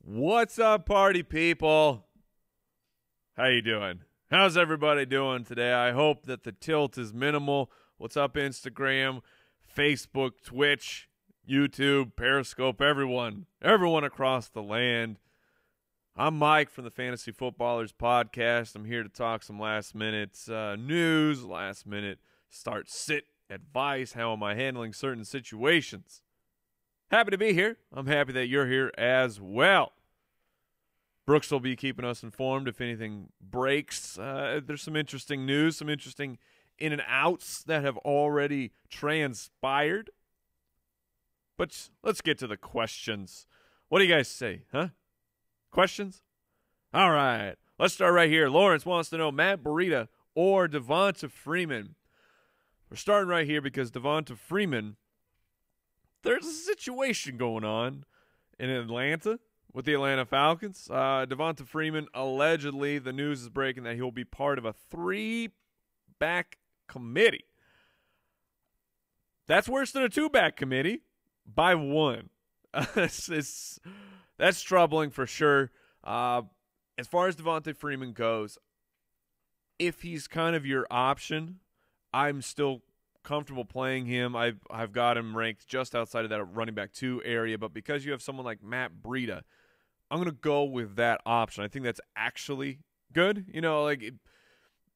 What's up, party people? How you doing? How's everybody doing today? I hope that the tilt is minimal. What's up, Instagram, Facebook, Twitch, YouTube, Periscope, everyone across the land. I'm Mike from the Fantasy Footballers podcast. I'm here to talk some last-minute news, last-minute start-sit advice. How am I handling certain situations? Happy to be here. I'm happy that you're here as well. Brooks will be keeping us informed if anything breaks. There's some interesting news, some interesting in and outs that have already transpired. But let's get to the questions. What do you guys say, huh? Questions? All right. Let's start right here. Lawrence wants to know Matt Breida or Devonta Freeman. We're starting right here because Devonta Freeman, there's a situation going on in Atlanta with the Atlanta Falcons. Devonta Freeman, allegedly, the news is breaking that he'll be part of a 3-back committee. That's worse than a 2-back committee by one. That's troubling for sure. As far as Devonta Freeman goes, if he's kind of your option, I'm still comfortable playing him. I've got him ranked just outside of that running back 2 area, but because you have someone like Matt Breida, I'm going to go with that option. I think that's actually good. You know, like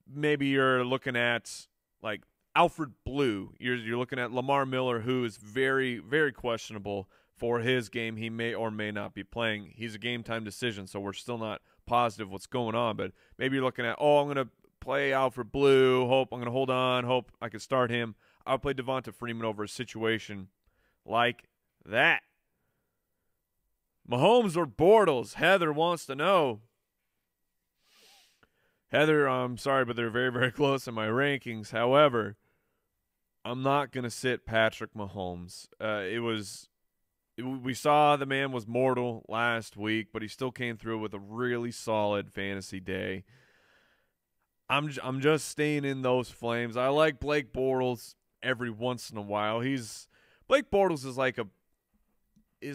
maybe you're looking at like Alfred Blue. You're looking at Lamar Miller, who is very, very questionable for his game. He may or may not be playing. He's a game-time decision, so we're still not positive what's going on. But maybe you're looking at, I'm going to play Alfred Blue, hope I'm going to hold on, hope I can start him. I'll play Devonta Freeman over a situation like that. Mahomes or Bortles? Heather wants to know. Heather, I'm sorry, but they're very, very close in my rankings. However, I'm not going to sit Patrick Mahomes. We saw the man was mortal last week, but he still came through with a really solid fantasy day. I'm just staying in those flames. I like Blake Bortles every once in a while. Blake Bortles is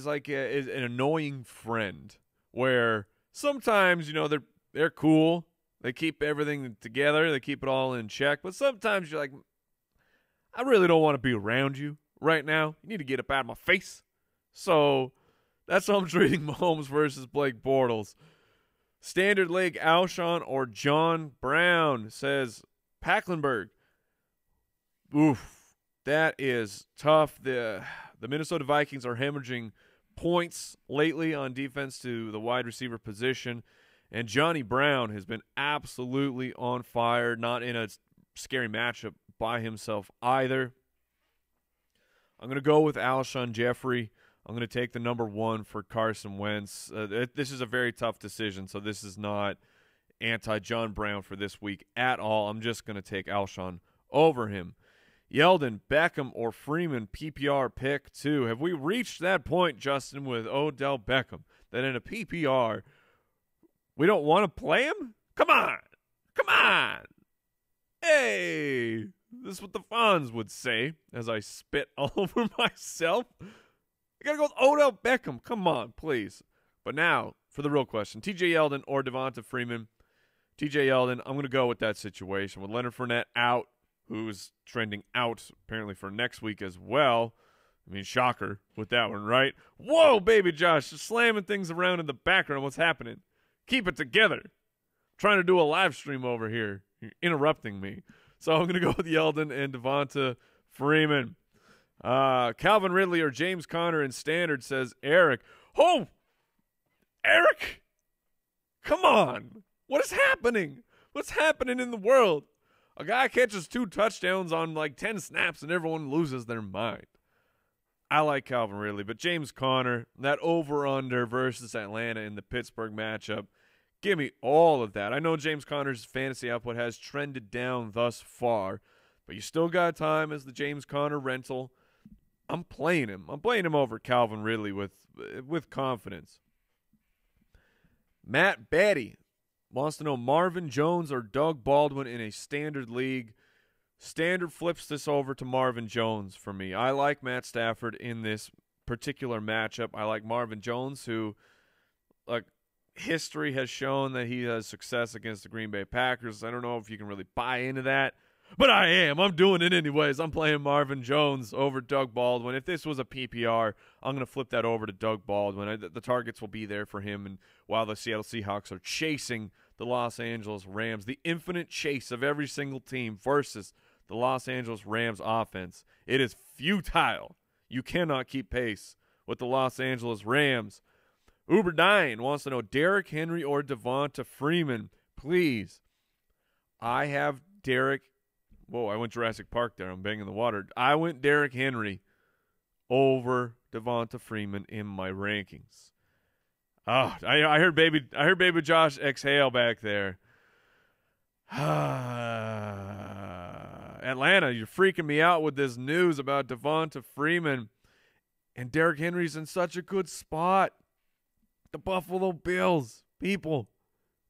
like an annoying friend where sometimes, you know, they're cool. They keep everything together. They keep it all in check. But sometimes you're like, I really don't want to be around you right now. You need to get up out of my face. So that's how I'm treating Mahomes versus Blake Bortles. Standard League, Alshon or John Brown, says Packlenberg. Oof, that is tough. The Minnesota Vikings are hemorrhaging points lately on defense to the wide receiver position, and Johnny Brown has been absolutely on fire, not in a scary matchup by himself either. I'm going to go with Alshon Jeffrey. I'm going to take the number 1 for Carson Wentz. This is a very tough decision, so this is not anti-John Brown for this week at all. I'm just going to take Alshon over him. Yeldon, Beckham, or Freeman, PPR pick 2. Have we reached that point, Justin, with Odell Beckham, that in a PPR, we don't want to play him? Come on. Come on. Hey, this is what the fans would say as I spit all over myself. You got to go with Odell Beckham. Come on, please. But now, for the real question, TJ Yeldon or Devonta Freeman. TJ Yeldon, I'm going to go with that situation. With Leonard Fournette out, who's trending out apparently for next week as well. I mean, shocker with that one, right? Whoa, baby Josh, just slamming things around in the background. What's happening? Keep it together. I'm trying to do a live stream over here. You're interrupting me. So I'm going to go with Yeldon and Devonta Freeman. Calvin Ridley or James Conner in standard, says Eric. Oh, Eric, come on. What is happening? What's happening in the world? A guy catches 2 touchdowns on like 10 snaps and everyone loses their mind. I like Calvin Ridley, but James Conner, that over-under versus Atlanta in the Pittsburgh matchup, give me all of that. I know James Conner's fantasy output has trended down thus far, but you still got time as the James Conner rental. I'm playing him. I'm playing him over Calvin Ridley with confidence. Matt Batty wants to know Marvin Jones or Doug Baldwin in a standard league. Standard flips this over to Marvin Jones for me. I like Matt Stafford in this particular matchup. I like Marvin Jones, who like history has shown that he has success against the Green Bay Packers. I don't know if you can really buy into that, but I am. I'm doing it anyways. I'm playing Marvin Jones over Doug Baldwin. If this was a PPR, I'm going to flip that over to Doug Baldwin. The targets will be there for him, and while the Seattle Seahawks are chasing the Los Angeles Rams, the infinite chase of every single team versus the Los Angeles Rams offense, it is futile. You cannot keep pace with the Los Angeles Rams. Uber9 wants to know Derrick Henry or Devonta Freeman. Please. I have Derrick. Whoa, I went Jurassic Park there. I'm banging the water. I went Derrick Henry over Devonta Freeman in my rankings. Oh, I heard baby Josh exhale back there. Atlanta, you're freaking me out with this news about Devonta Freeman. And Derrick Henry's in such a good spot. The Buffalo Bills, people.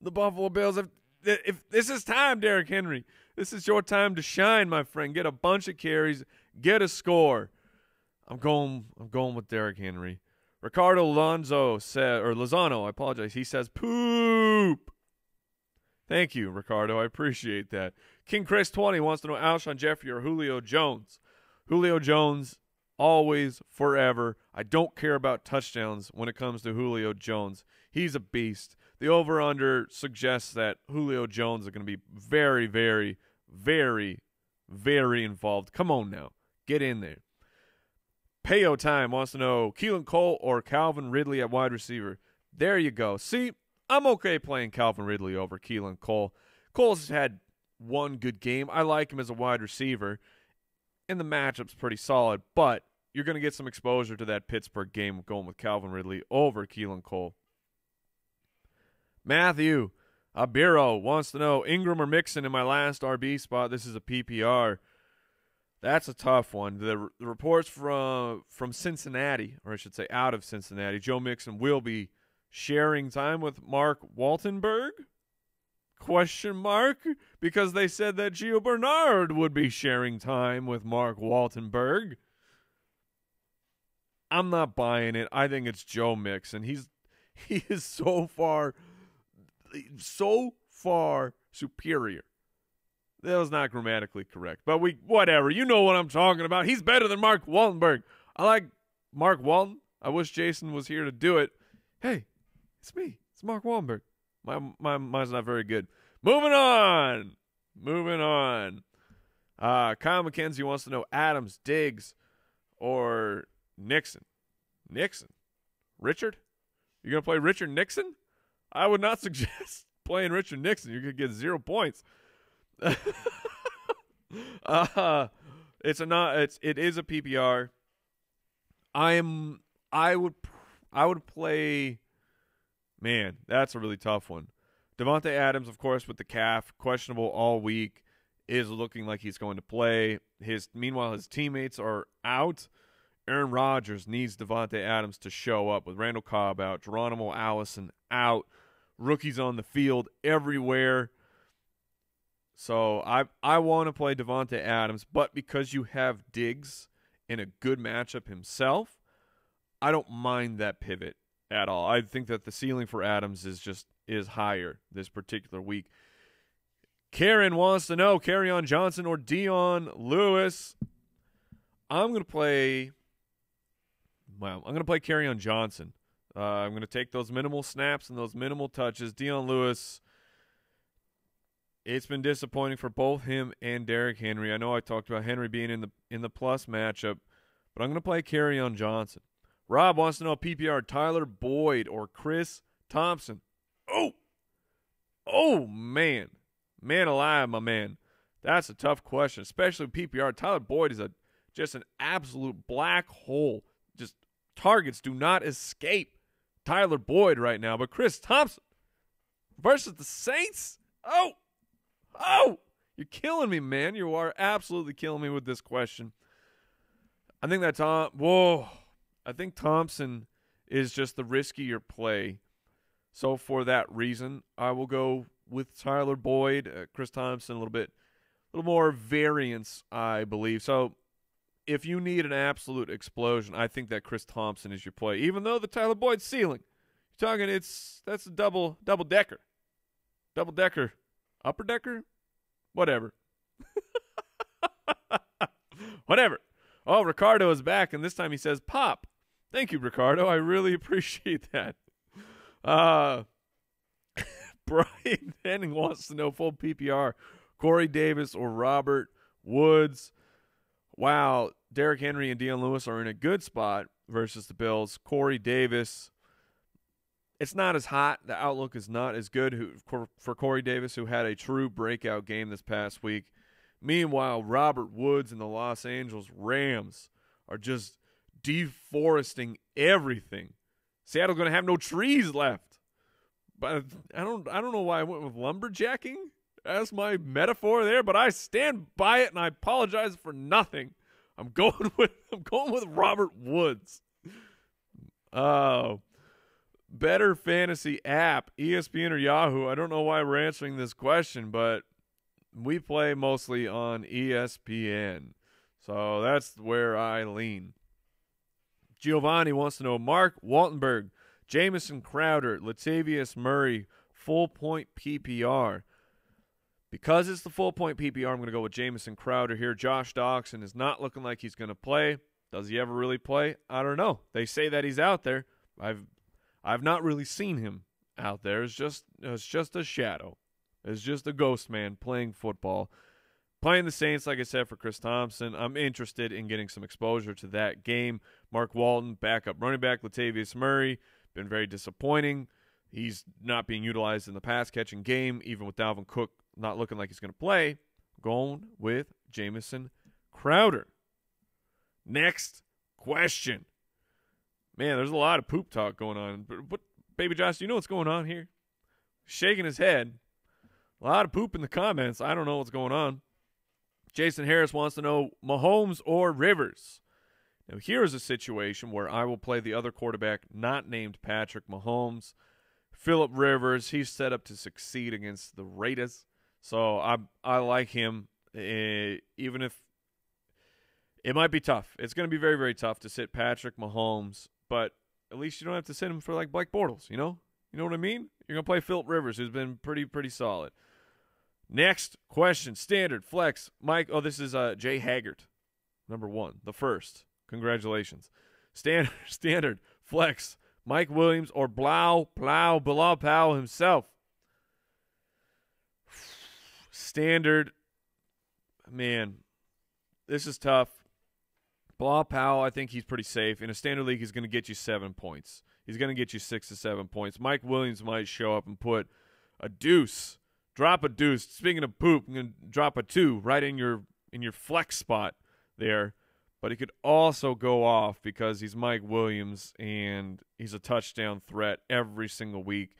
The Buffalo Bills. If this is time, Derrick Henry, this is your time to shine, my friend. Get a bunch of carries, get a score. I'm going with Derrick Henry. Ricardo Lozano, I apologize. He says poop. Thank you, Ricardo. I appreciate that. King Chris 20 wants to know Alshon Jeffrey or Julio Jones. Julio Jones, always, forever. I don't care about touchdowns when it comes to Julio Jones. He's a beast. The over-under suggests that Julio Jones is going to be very, very, very, very involved. Come on now. Get in there. Payo Time wants to know Keelan Cole or Calvin Ridley at wide receiver. There you go. See, I'm okay playing Calvin Ridley over Keelan Cole. Cole's had one good game. I like him as a wide receiver, and the matchup's pretty solid, but you're going to get some exposure to that Pittsburgh game going with Calvin Ridley over Keelan Cole. Matthew Abiro wants to know Ingram or Mixon in my last RB spot. This is a PPR. That's a tough one. The reports from Cincinnati, or I should say out of Cincinnati, Joe Mixon will be sharing time with Mark Waltenberg? Question mark? Because they said that Gio Bernard would be sharing time with Mark Waltenberg. I'm not buying it. I think it's Joe Mixon. He is so far superior. That was not grammatically correct, but whatever. You know what I'm talking about. He's better than Mark Waltenberg. I like Mark Walton. I wish Jason was here to do it. Hey, it's me. It's Mark Waltenberg. Mine's not very good. Moving on. Kyle McKenzie wants to know Adams, Diggs, or Nixon. Richard? You're going to play Richard Nixon? I would not suggest playing Richard Nixon. You're going to get 0 points. It is a PPR. I would play. Man, that's a really tough one. Devontae Adams, of course, with the calf, questionable all week, is looking like he's going to play. Meanwhile, his teammates are out. Aaron Rodgers needs Devontae Adams to show up with Randall Cobb out, Geronimo Allison out, rookies on the field everywhere. So I want to play Devontae Adams, but because you have Diggs in a good matchup himself, I don't mind that pivot at all. I think that the ceiling for Adams is higher this particular week. Karen wants to know Kerryon Johnson or Dion Lewis. I'm going to play Kerryon Johnson. I'm going to take those minimal snaps and those minimal touches. Dion Lewis, it's been disappointing for both him and Derrick Henry. I know I talked about Henry being in the plus matchup, but I'm going to play Kerryon Johnson. Rob wants to know PPR Tyler Boyd or Chris Thompson. Oh man. Man alive, my man. That's a tough question, especially PPR. Tyler Boyd is just an absolute black hole. Just targets do not escape Tyler Boyd right now. But Chris Thompson versus the Saints? Oh, you're killing me, man. You are absolutely killing me with this question. I think I think Thompson is just the riskier play. So for that reason, I will go with Tyler Boyd, Chris Thompson, a little more variance, I believe. So if you need an absolute explosion, I think that Chris Thompson is your play. Even though the Tyler Boyd ceiling You're talking that's a double decker. Double decker. Upper decker? Whatever. Whatever. Oh, Ricardo is back, and this time he says pop. Thank you, Ricardo. I really appreciate that. Brian Henning wants to know full PPR. Corey Davis or Robert Woods. Wow, Derrick Henry and Deion Lewis are in a good spot versus the Bills. Corey Davis, it's not as hot. The outlook is not as good for Corey Davis, who had a true breakout game this past week. Meanwhile, Robert Woods and the Los Angeles Rams are just deforesting everything. Seattle's going to have no trees left. But I don't know why I went with lumberjacking as my metaphor there, but I stand by it and I apologize for nothing. I'm going with Robert Woods. Oh. Better fantasy app, ESPN or Yahoo? I don't know why we're answering this question, but we play mostly on ESPN. So that's where I lean. Giovanni wants to know Mark Waltenberg, Jamison Crowder, Latavius Murray, full point PPR. Because it's the full point PPR, I'm going to go with Jamison Crowder here. Josh Doxson is not looking like he's going to play. Does he ever really play? I don't know. They say that he's out there. I've not really seen him out there. It's just a shadow. It's just a ghost man playing football. Playing the Saints, like I said, for Chris Thompson. I'm interested in getting some exposure to that game. Mark Walton, backup running back. Latavius Murray, been very disappointing. He's not being utilized in the pass-catching game, even with Dalvin Cook not looking like he's going to play. Going with Jamison Crowder. Next question. Man, there's a lot of poop talk going on. But Baby Josh, do you know what's going on here? Shaking his head. A lot of poop in the comments. I don't know what's going on. Jason Harris wants to know Mahomes or Rivers. Now, here is a situation where I will play the other quarterback not named Patrick Mahomes. Phillip Rivers, he's set up to succeed against the Raiders. So I like him, even if it might be tough. It's going to be very, very tough to sit Patrick Mahomes, but at least you don't have to sit him for like Blake Bortles, you know? You know what I mean? You're going to play Phillip Rivers, who's been pretty solid. Next question, standard, flex, Mike. Oh, this is Jay Haggart, number 1, the first. Congratulations. Standard, flex, Mike Williams or Bilal Powell himself. Standard, man, this is tough. Bilal Powell, I think he's pretty safe. In a standard league, he's going to get you 7 points. He's going to get you 6 to 7 points. Mike Williams might show up and put a deuce. Drop a deuce. Speaking of poop, I'm going to drop a 2 right in your flex spot there. But he could also go off because he's Mike Williams and he's a touchdown threat every single week.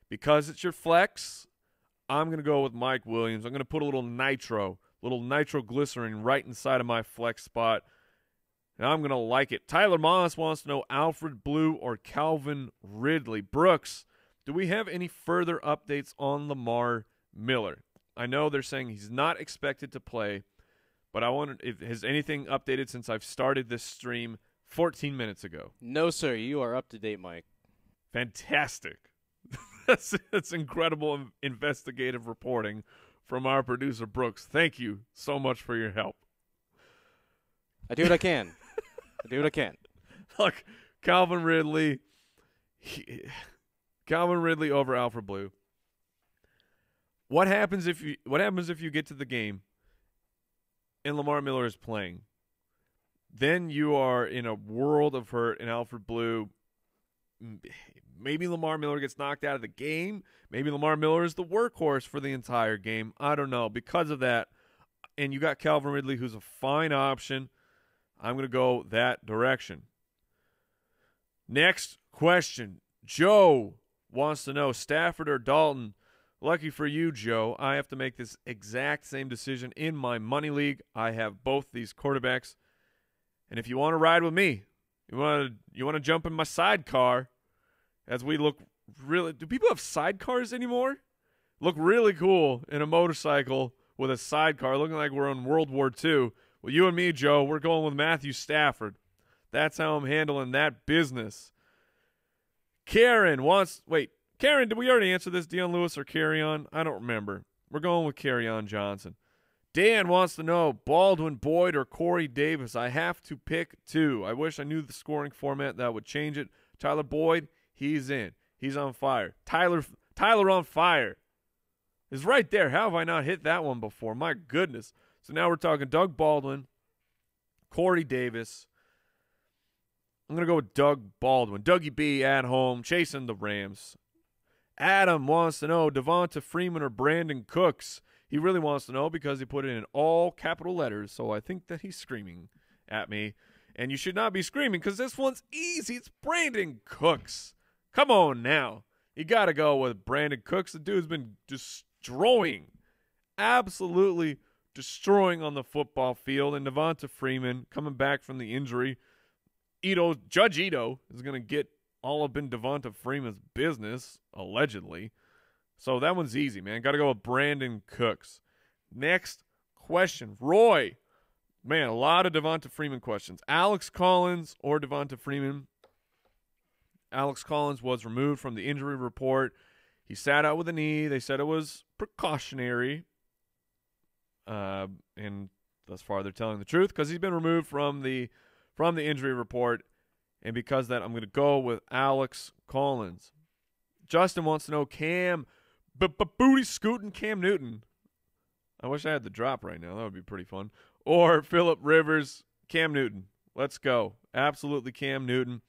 Because it's your flex, I'm going to go with Mike Williams. I'm going to put a little nitroglycerin right inside of my flex spot. And I'm going to like it. Tyler Moss wants to know Alfred Blue or Calvin Ridley. Brooks, do we have any further updates on Lamar Miller? I know they're saying he's not expected to play, but I wondered if has anything updated since I've started this stream 14 minutes ago. No, sir. You are up to date, Mike. Fantastic. That's incredible investigative reporting from our producer, Brooks. Thank you so much for your help. I do what I can. Look, Calvin Ridley over Alfred Blue. What happens if you get to the game and Lamar Miller is playing? Then you are in a world of hurt, and Alfred Blue, maybe Lamar Miller gets knocked out of the game. Maybe Lamar Miller is the workhorse for the entire game. I don't know. Because of that, and you got Calvin Ridley, who's a fine option, I'm going to go that direction. Next question. Joe wants to know Stafford or Dalton. Lucky for you, Joe, I have to make this exact same decision in my money league. I have both these quarterbacks. And if you want to ride with me, you want to jump in my sidecar as we look really – do people have sidecars anymore? Look really cool in a motorcycle with a sidecar looking like we're in World War II. Well, you and me, Joe, we're going with Matthew Stafford. That's how I'm handling that business. Karen, did we already answer this? Dion Lewis or Kerryon? I don't remember. We're going with Kerryon Johnson. Dan wants to know Baldwin, Boyd, or Corey Davis. I have to pick two. I wish I knew the scoring format that would change it. Tyler Boyd, he's in. He's on fire. Tyler on fire is right there. How have I not hit that one before? My goodness. So now we're talking Doug Baldwin, Corey Davis. I'm going to go with Doug Baldwin. Dougie B at home, chasing the Rams. Adam wants to know Devonta Freeman or Brandon Cooks. He really wants to know because he put it in all capital letters, so I think that he's screaming at me. And you should not be screaming because this one's easy. It's Brandon Cooks. Come on now. You got to go with Brandon Cooks. The dude's been destroying, absolutely destroying on the football field. And Devonta Freeman coming back from the injury. Judge Ito is going to get all up in Devonta Freeman's business, allegedly. So that one's easy, man. Got to go with Brandon Cooks. Next question. Roy. Man, a lot of Devonta Freeman questions. Alex Collins or Devonta Freeman? Alex Collins was removed from the injury report. He sat out with a knee. They said it was precautionary. And thus far they're telling the truth because he's been removed from the injury report. And because of that, I'm going to go with Alex Collins. Justin wants to know booty scooting Cam Newton. I wish I had the drop right now. That would be pretty fun. Or Phillip Rivers, Cam Newton. Let's go. Absolutely Cam Newton.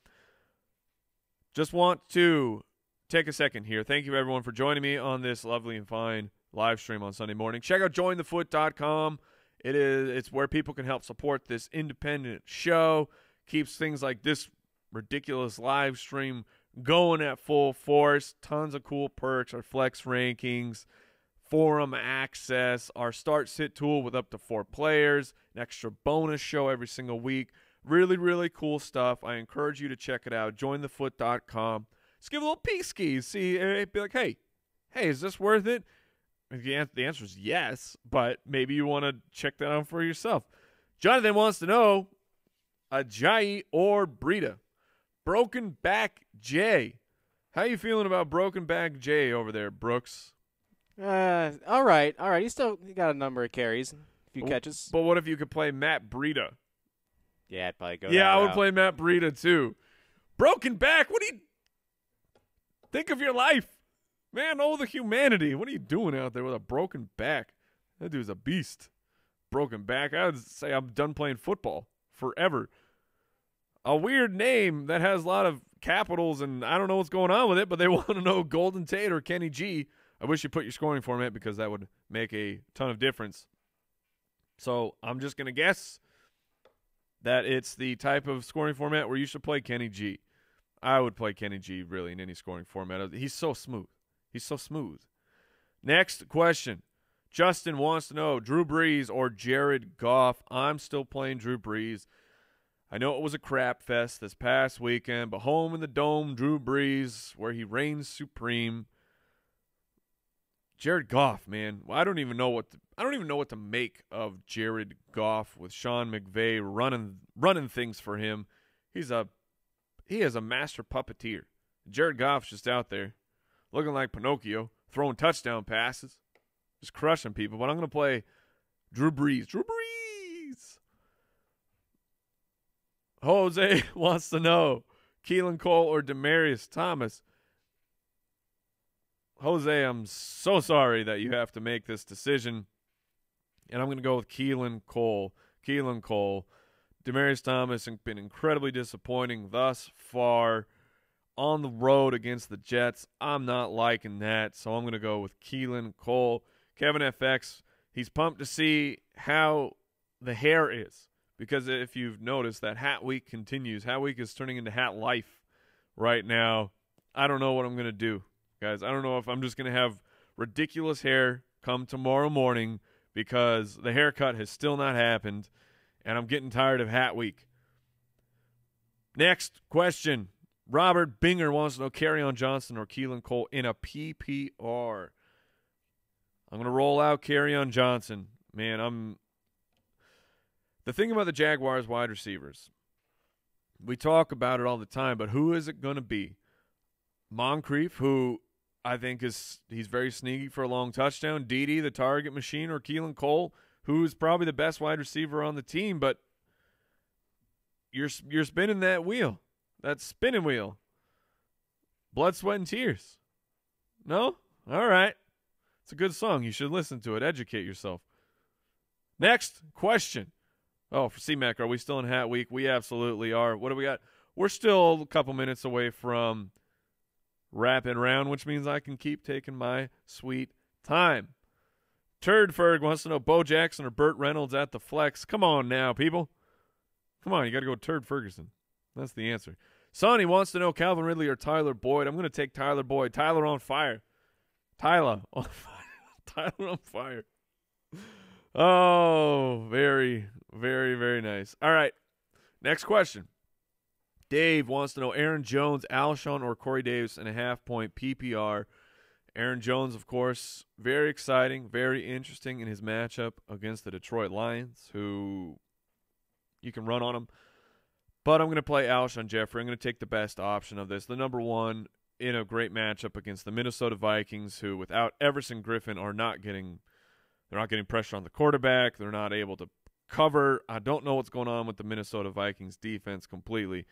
Just want to take a second here. Thank you, everyone, for joining me on this lovely and fine live stream on Sunday morning. Check out jointhefoot.com. It's where people can help support this independent show. Keeps things like this ridiculous live stream going at full force. Tons of cool perks, our flex rankings, forum access, our start sit tool with up to 4 players, an extra bonus show every single week. Really, really cool stuff. I encourage you to check it out. Jointhefoot.com. Just give a little peek-ski. See, be like, hey, is this worth it? The answer is yes, but maybe you want to check that out for yourself. Jonathan wants to know Ajayi or Breida. Broken Back Jay. How you feeling about Broken Back Jay over there, Brooks? All right. He got a number of carries, a few catches. But what if you could play Matt Breida? Yeah, I'd probably go. Yeah, I would play Matt Breida too. Broken Back. What do you think of your life, man? Oh, the humanity. What are you doing out there with a broken back? That dude's a beast. Broken back. I would say I'm done playing football forever. A weird name that has a lot of capitals, and I don't know what's going on with it, but they want to know Golden Tate or Kenny G. I wish you put your scoring format because that would make a ton of difference. So I'm just going to guess that it's the type of scoring format where you should play Kenny G. I would play Kenny G really in any scoring format. He's so smooth. Next question. Justin wants to know Drew Brees or Jared Goff. I'm still playing Drew Brees. I know it was a crap fest this past weekend, but home in the dome, Drew Brees, where he reigns supreme. Jared Goff, man, I don't even know what to make of Jared Goff with Sean McVay running things for him. He is a master puppeteer. Jared Goff's just out there looking like Pinocchio, throwing touchdown passes, just crushing people. But I'm going to play Drew Brees. Jose wants to know Keelan Cole or Demaryius Thomas. Jose, I'm so sorry that you have to make this decision. And I'm going to go with Keelan Cole. Demaryius Thomas has been incredibly disappointing thus far on the road against the Jets. I'm not liking that, so I'm going to go with Keelan Cole. Kevin FX, he's pumped to see how the hair is. Because if you've noticed that Hat Week continues. Hat Week is turning into Hat Life right now. I don't know what I'm going to do, guys. I don't know if I'm just going to have ridiculous hair come tomorrow morning because the haircut has still not happened, and I'm getting tired of Hat Week. Next question. Robert Binger wants to know Kerryon Johnson or Keelan Cole in a PPR. I'm going to roll out Kerryon Johnson. Man, the thing about the Jaguars wide receivers, we talk about it all the time, but who is it going to be? Moncrief, who I think he's very sneaky for a long touchdown. Dede, the target machine, or Keelan Cole, who's probably the best wide receiver on the team, but you're spinning that wheel, that spinning wheel. Blood, sweat, and tears. No? All right. It's a good song. You should listen to it. Educate yourself. Next question. Oh, for CMAC, are we still in Hat Week? We absolutely are. What do we got? We're still a couple minutes away from wrapping round, which means I can keep taking my sweet time. Turd Ferg wants to know Bo Jackson or Burt Reynolds at the flex. Come on now, people. Come on, you got to go Turd Ferguson. That's the answer. Sonny wants to know Calvin Ridley or Tyler Boyd. I'm going to take Tyler Boyd. Tyler on fire. Tyler on fire. Tyler on fire. Oh, very, very, very nice. All right, next question. Dave wants to know Aaron Jones, Alshon, or Corey Davis in a half-point PPR. Aaron Jones, of course, very exciting, very interesting in his matchup against the Detroit Lions, who you can run on them. But I'm going to play Alshon Jeffrey. I'm going to take the best option of this. The number one in a great matchup against the Minnesota Vikings, who without Everson Griffin are not getting pressure on the quarterback. They're not able to cover. I don't know what's going on with the Minnesota Vikings defense completely.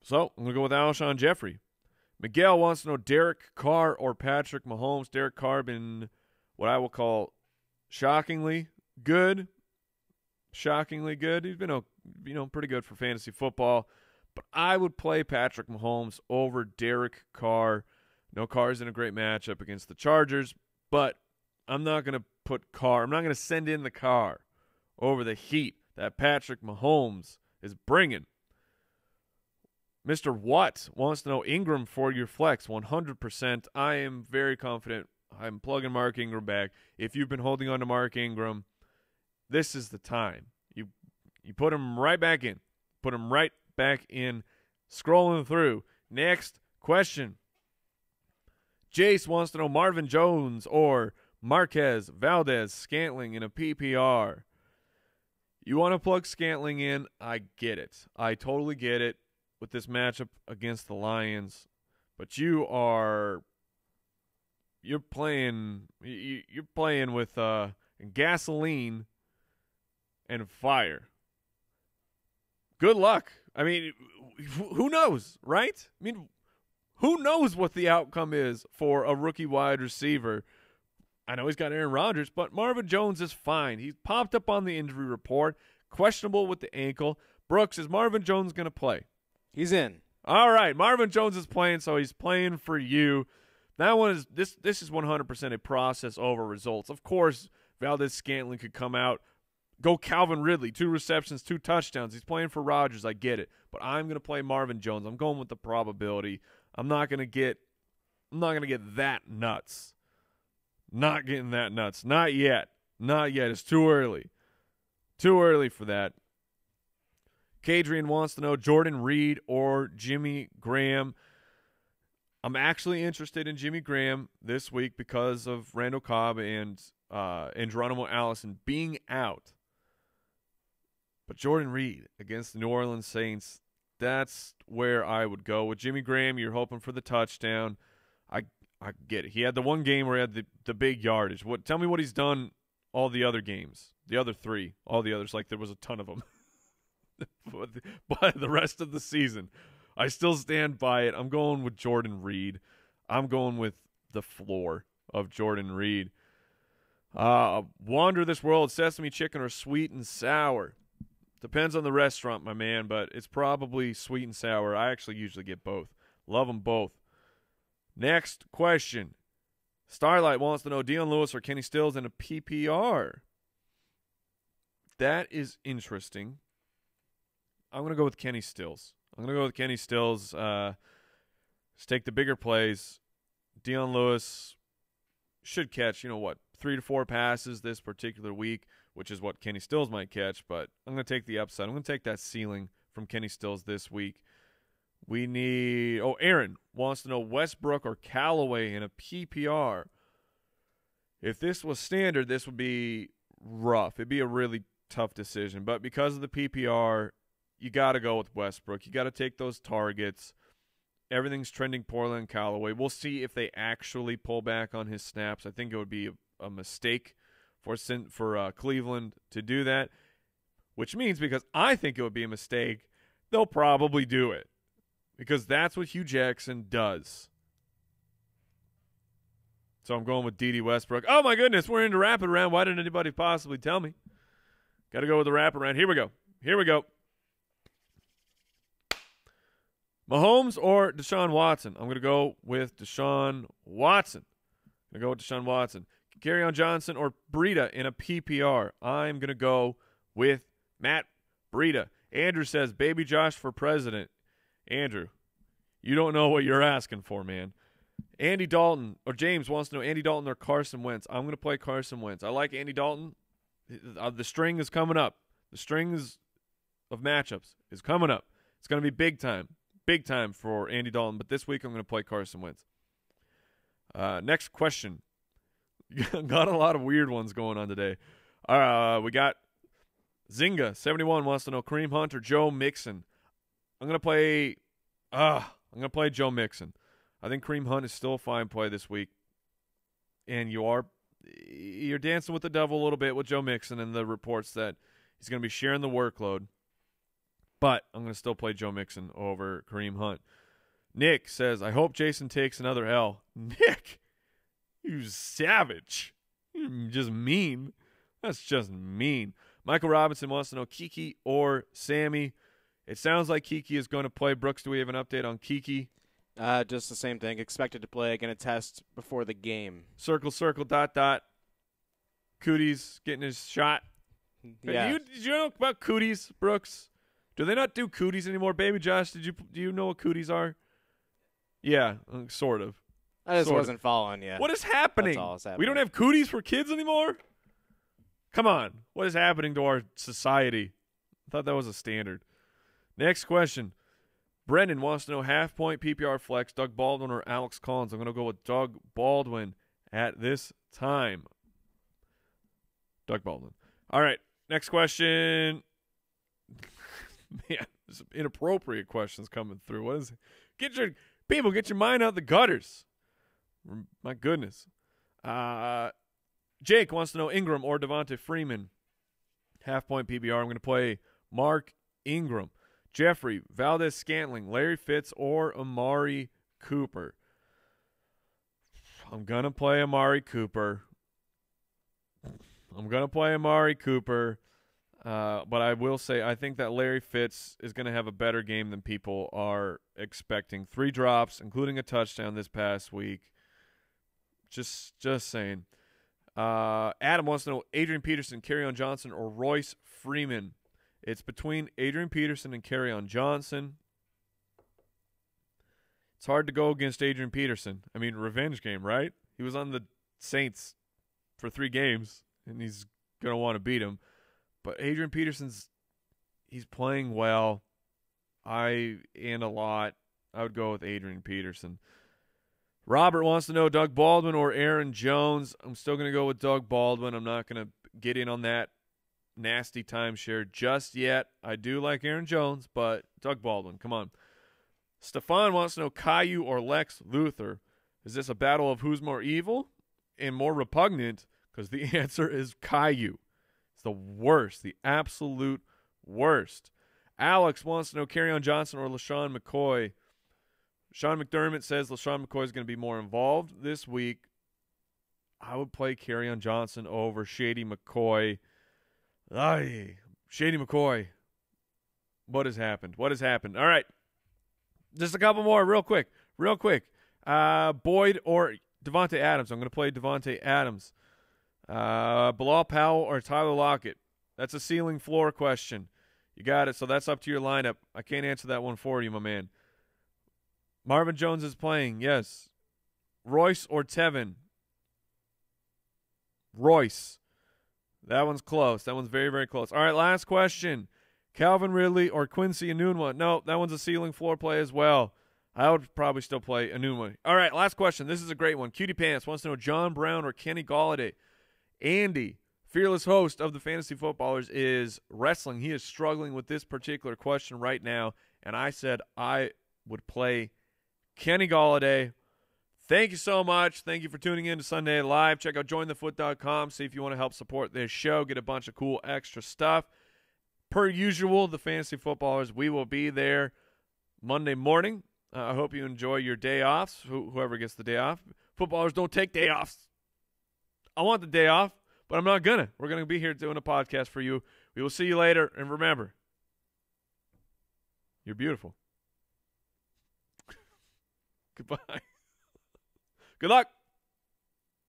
So I'm going to go with Alshon Jeffrey. Miguel wants to know Derek Carr or Patrick Mahomes. Derek Carr been what I will call shockingly good. Shockingly good. He's been pretty good for fantasy football. But I would play Patrick Mahomes over Derek Carr. No, Carr's in a great matchup against the Chargers, but I'm not going to put Carr. I'm not going to send in the car over the heat that Patrick Mahomes is bringing. Mr. Watt wants to know Ingram for your flex, 100%. I am very confident. I'm plugging Mark Ingram back. If you've been holding on to Mark Ingram, this is the time. You put him right back in. Put him right back in. Scrolling through. Next question. Jace wants to know Marvin Jones or Marquez Valdez Scantling in a PPR. You want to plug Scantling in? I get it. I totally get it with this matchup against the Lions. But you're playing with gasoline and fire. Good luck. I mean, who knows, right? I mean, who knows what the outcome is for a rookie wide receiver? I know he's got Aaron Rodgers, but Marvin Jones is fine. He's popped up on the injury report, questionable with the ankle. Brooks, is Marvin Jones going to play? He's in. All right, Marvin Jones is playing, so he's playing for you. That one is this is 100% a process over results. Of course, Valdez Scantling could come out, go Calvin Ridley, 2 receptions, 2 touchdowns. He's playing for Rodgers. I get it, but I'm going to play Marvin Jones. I'm going with the probability. I'm not going to get that nuts. Not getting that nuts. Not yet. Not yet. It's too early. Too early for that. Kadrian wants to know Jordan Reed or Jimmy Graham. I'm actually interested in Jimmy Graham this week because of Randall Cobb and Geronimo Allison being out. But Jordan Reed against the New Orleans Saints, that's where I would go. With Jimmy Graham, you're hoping for the touchdown. I get it. He had the one game where he had the big yardage. Tell me what he's done all the other games, the other 3, all the others, like there was a ton of them. But the rest of the season, I still stand by it. I'm going with Jordan Reed. I'm going with the floor of Jordan Reed. Wander this world, sesame chicken or sweet and sour. Depends on the restaurant, my man, but it's probably sweet and sour. I actually usually get both. Love them both. Next question. Starlight wants to know Dion Lewis or Kenny Stills in a PPR. That is interesting. I'm going to go with Kenny Stills. Just take the bigger plays. Dion Lewis should catch, 3 to 4 passes this particular week, which is what Kenny Stills might catch, but I'm going to take the upside. I'm going to take that ceiling from Kenny Stills this week. Aaron wants to know Westbrook or Callaway in a PPR. If this was standard, this would be rough. It'd be a really tough decision. But because of the PPR, you got to go with Westbrook. You got to take those targets. everything's trending poorly on Callaway. We'll see if they actually pull back on his snaps. I think it would be a mistake for Cleveland to do that, which means because I think it would be a mistake, they'll probably do it because that's what Hugh Jackson does. So I'm going with D.D. Westbrook. Oh, my goodness, we're into rapid round. Why didn't anybody possibly tell me? Got to go with the rapid round. Here we go. Mahomes or Deshaun Watson? I'm going to go with Deshaun Watson. Kerryon Johnson or Breida in a PPR? I'm going to go with Matt Breida. Andrew says, Baby Josh for president. Andrew, you don't know what you're asking for, man. Andy Dalton, or James wants to know Andy Dalton or Carson Wentz. I'm going to play Carson Wentz. I like Andy Dalton. The string is coming up. The strings of matchups is coming up. It's going to be big time for Andy Dalton. But this week I'm going to play Carson Wentz. Next question. Got a lot of weird ones going on today. We got Zinga71 wants to know Kareem Hunt or Joe Mixon. I'm going to play Joe Mixon. I think Kareem Hunt is still a fine play this week. And you're dancing with the devil a little bit with Joe Mixon and the reports that he's going to be sharing the workload. But I'm going to still play Joe Mixon over Kareem Hunt. Nick says, I hope Jason takes another L. Nick, you savage. You're just mean. That's just mean. Michael Robinson wants to know Kiki or Sammy. It sounds like Kiki is going to play. Brooks, do we have an update on Kiki? Just the same thing. Expected to play. Going to test before the game. Circle, dot. Cooties getting his shot. Yeah. Did you know about Cooties, Brooks? Do they not do Cooties anymore? Baby Josh, do you know what Cooties are? Yeah, sort of. I just wasn't following you. What is happening? That's all that's happening. We don't have Cooties for kids anymore? Come on. What is happening to our society? I thought that was a standard. Next question. Brendan wants to know half-point PPR flex, Doug Baldwin or Alex Collins. I'm going to go with Doug Baldwin at this time. Doug Baldwin. All right, next question. Man, there's some inappropriate questions coming through. What is it? Get your mind out the gutters. My goodness. Jake wants to know Ingram or Devontae Freeman. Half-point PPR. I'm going to play Mark Ingram. Jeffrey, Valdez Scantling, Larry Fitz, or Amari Cooper. I'm going to play Amari Cooper. But I will say I think that Larry Fitz is going to have a better game than people are expecting. 3 drops, including a touchdown this past week. Just saying. Adam wants to know Adrian Peterson, Kerryon Johnson, or Royce Freeman. It's between Adrian Peterson and Kerryon Johnson. It's hard to go against Adrian Peterson. I mean, revenge game, right? He was on the Saints for 3 games, and he's going to want to beat him. But Adrian Peterson's, he's playing well. A lot. I would go with Adrian Peterson. Robert wants to know Doug Baldwin or Aaron Jones. I'm still going to go with Doug Baldwin. I'm not going to get in on that nasty timeshare just yet. I do like Aaron Jones, but Doug Baldwin, come on. Stefan wants to know Caillou or Lex Luthor. Is this a battle of who's more evil and more repugnant? Because the answer is Caillou. It's the worst, the absolute worst. Alex wants to know Kerryon Johnson or LaShawn McCoy. Sean McDermott says LaShawn McCoy is going to be more involved this week. I would play Kerryon Johnson over Shady McCoy. Shady McCoy. What has happened? All right. Just a couple more real quick. Boyd or Devontae Adams. I'm going to play Devontae Adams. Bilal Powell or Tyler Lockett. That's a ceiling floor question. You got it. So that's up to your lineup. I can't answer that one for you, my man. Marvin Jones is playing. Yes. Royce or Tevin. Royce. That one's close. That one's very, very close. All right, last question. Calvin Ridley or Quincy Enunwa? No, that one's a ceiling floor play as well. I would probably still play Enunwa. All right, last question. This is a great one. Cutie Pants wants to know John Brown or Kenny Golladay. Andy, fearless host of the Fantasy Footballers, is wrestling. He is struggling with this particular question right now, and I said I would play Kenny Galladay. Thank you so much. Thank you for tuning in to Sunday Live. Check out jointhefoot.com. See if you want to help support this show. Get a bunch of cool extra stuff. Per usual, the Fantasy Footballers, we will be there Monday morning. I hope you enjoy your day offs, whoever gets the day off. Footballers don't take day offs. I want the day off, but I'm not going to. We're going to be here doing a podcast for you. We will see you later. And remember, you're beautiful. Goodbye. Good luck.